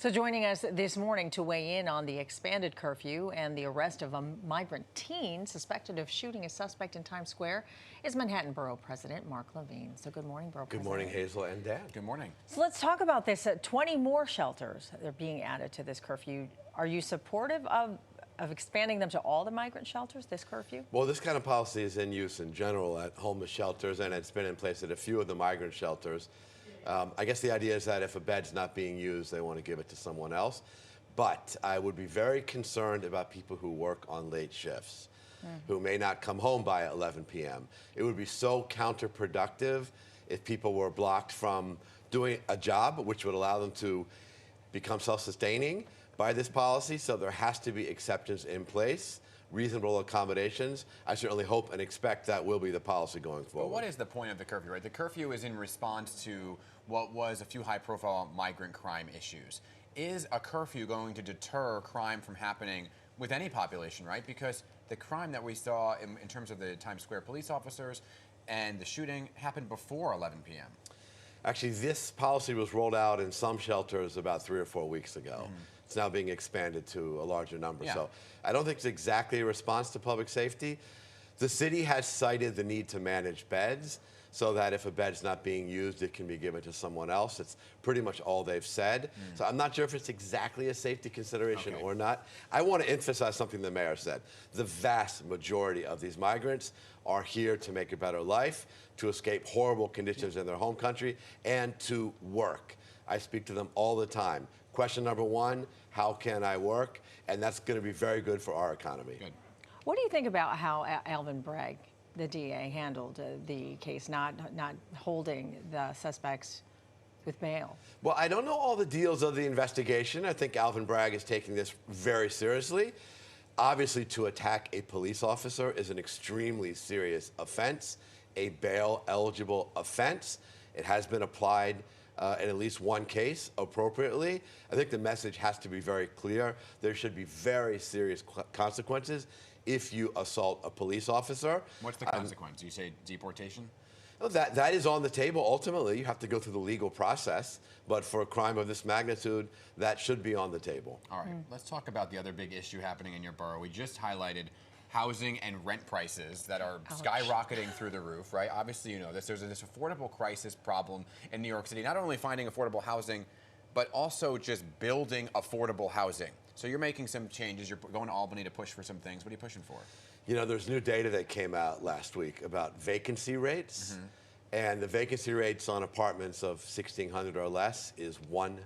So joining us this morning to weigh in on the expanded curfew and the arrest of a migrant teen suspected of shooting a suspect in Times Square is Manhattan Borough President Mark Levine. So good morning, Borough President. Good morning, Hazel and Dan. Good morning. So let's talk about this. 20 more shelters are being added to this curfew. Are you supportive of expanding them to all the migrant shelters, this curfew? Well, this kind of policy is in use in general at homeless shelters, and it's been in place at a few of the migrant shelters. I guess the idea is that if a bed's not being used, they want to give it to someone else. But I would be very concerned about people who work on late shifts, who may not come home by 11 p.m. It would be so counterproductive if people were blocked from doing a job, which would allow them to become self-sustaining by this policy. So there has to be exceptions in place, reasonable accommodations. I certainly hope and expect that will be the policy going forward. But what is the point of the curfew, right? The curfew is in response to what was a few high-profile migrant crime issues. Is a curfew going to deter crime from happening with any population, right? Because the crime that we saw in terms of the Times Square police officers and the shooting happened before 11 p.m. Actually, this policy was rolled out in some shelters about 3 or 4 weeks ago. It's now being expanded to a larger number. Yeah. So I don't think it's exactly a response to public safety. The city has cited the need to manage beds so that if a bed's not being used, it can be given to someone else. It's pretty much all they've said. So I'm not sure if it's exactly a safety consideration or not. I want to emphasize something the mayor said. The vast majority of these migrants are here to make a better life, to escape horrible conditions in their home country, and to work. I speak to them all the time. Question number one, how can I work? And that's going to be very good for our economy. Good. What do you think about how Alvin Bragg, the DA, handled the case, not holding the suspects with bail? Well, I don't know all the deals of the investigation. I think Alvin Bragg is taking this very seriously. Obviously, to attack a police officer is an extremely serious offense, a bail-eligible offense. It has been applied in at least one case appropriately. I think the message has to be very clear. There should be very serious consequences if you assault a police officer. What's the consequence? You say deportation? That is on the table. Ultimately, you have to go through the legal process. But for a crime of this magnitude, that should be on the table. All right, let's talk about the other big issue happening in your borough. We just highlighted housing and rent prices that are skyrocketing through the roof, right? Obviously, you know this. There's this affordable crisis problem in New York City, not only finding affordable housing, but also just building affordable housing. So you're making some changes. You're going to Albany to push for some things. What are you pushing for? You know, there's new data that came out last week about vacancy rates. And the vacancy rates on apartments of 1,600 or less is 1%.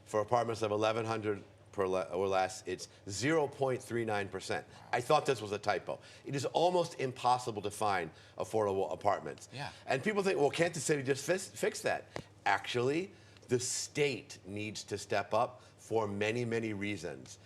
For apartments of 1,100 or less, it's 0.39%. I thought this was a typo. It is almost impossible to find affordable apartments. Yeah. And people think, well, can't the city just fix that? Actually, the state needs to step up for many, many reasons.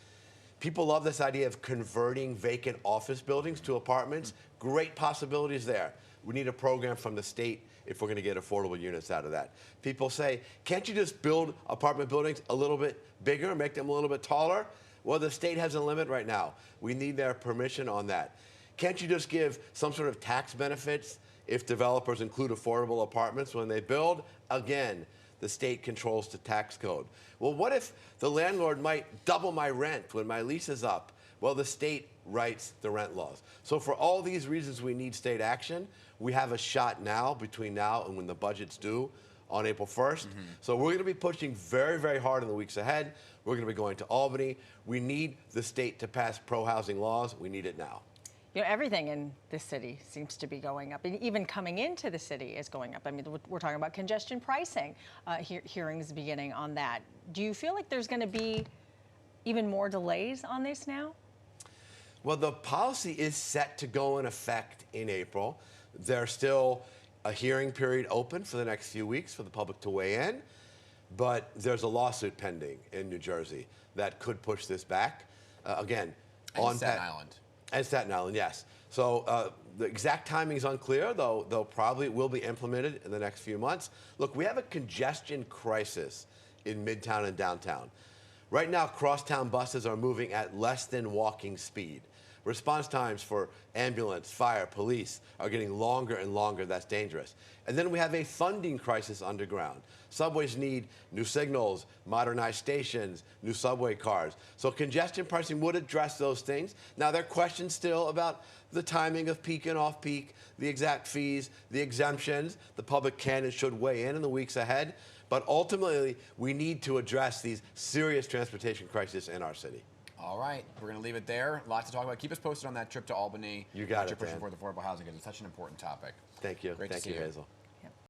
People love this idea of converting vacant office buildings to apartments. Great possibilities there. We need a program from the state if we're going to get affordable units out of that. People say, can't you just build apartment buildings a little bit bigger, make them a little bit taller? Well, the state has a limit right now. We need their permission on that. Can't you just give some sort of tax benefits if developers include affordable apartments when they build? Again, the state controls the tax code. Well, what if the landlord might double my rent when my lease is up? Well, the state writes the rent laws. So for all these reasons, we need state action. We have a shot now, between now and when the budget's due on April 1st. So we're going to be pushing very, very hard in the weeks ahead. We're going to be going to Albany. We need the state to pass pro-housing laws. We need it now. You know, everything in this city seems to be going up. And even coming into the city is going up. I mean, we're talking about congestion pricing, hearings beginning on that. Do you feel like there's going to be even more delays on this now? Well, the policy is set to go in effect in April. There's still a hearing period open for the next few weeks for the public to weigh in, but there's a lawsuit pending in New Jersey that could push this back. Again, on Staten Island. And Staten Island, yes. So the exact timing is unclear, though probably will be implemented in the next few months. Look, we have a congestion crisis in Midtown and downtown. Right now, crosstown buses are moving at less than walking speed. Response times for ambulance, fire, police are getting longer and longer. That's dangerous. And then we have a funding crisis underground. Subways need new signals, modernized stations, new subway cars. So congestion pricing would address those things. Now, there are questions still about the timing of peak and off-peak, the exact fees, the exemptions. The public can and should weigh in the weeks ahead. But ultimately, we need to address these serious transportation crises in our city. All right, we're going to leave it there. Lots to talk about. Keep us posted on that trip to Albany. You got it, You're pushing Dan. for the affordable housing because it's such an important topic. Thank you. Great to Thank see you, you. Hazel.